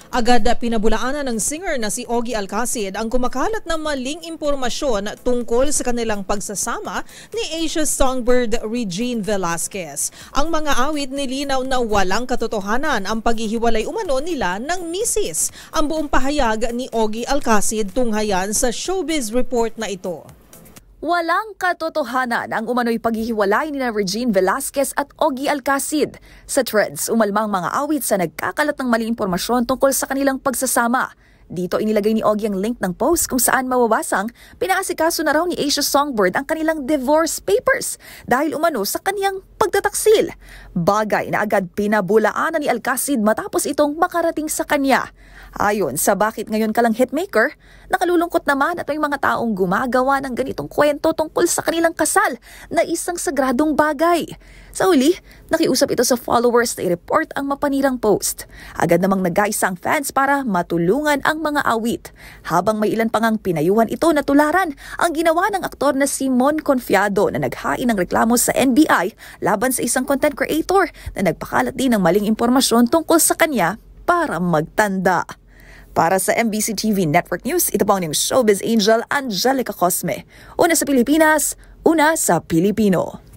Agad pinabulaanan ng singer na si Ogie Alcacid ang kumakalat na maling impormasyon tungkol sa kanilang pagsasama ni Asia songbird Regine Velasquez. Ang mga awit nilinaw na walang katotohanan ang paghihiwalay umano nila ng misis. Ang buong pahayag ni Ogie Alcacid tunghayan sa Showbiz Report na ito. Walang katotohanan ang umano'y paghihiwalay ni Regine Velasquez at Ogie Alcacid. Sa threads, umalmang mga awit sa nagkakalat ng maling impormasyon tungkol sa kanilang pagsasama. Dito inilagay ni Ogie ang link ng post kung saan mawawasang pinaasikaso na raw ni Asia Songbird ang kanilang divorce papers dahil umano sa kaniyang pagtataksil. Bagay na agad pinabulaanan ni Alcacid matapos itong makarating sa kanya. Ayon sa Bakit Ngayon Ka Lang Hitmaker, nakalulungkot naman at may mga taong gumagawa ng ganitong kwento tungkol sa kanilang kasal na isang sagradong bagay. Sa huli, nakiusap ito sa followers na i-report ang mapanirang post. Agad namang nag-aisa ang fans para matulungan ang mga awit. Habang may ilan pang ang pinayuhan ito na tularan ang ginawa ng aktor na si Mon Confiado na naghain ng reklamo sa NBI laban sa isang content creator na nagpakalat din ng maling impormasyon tungkol sa kanya para magtanda. Para sa MBC TV Network News, ito po ang Showbiz Angel Angelica Cosme. Una sa Pilipinas, una sa Pilipino.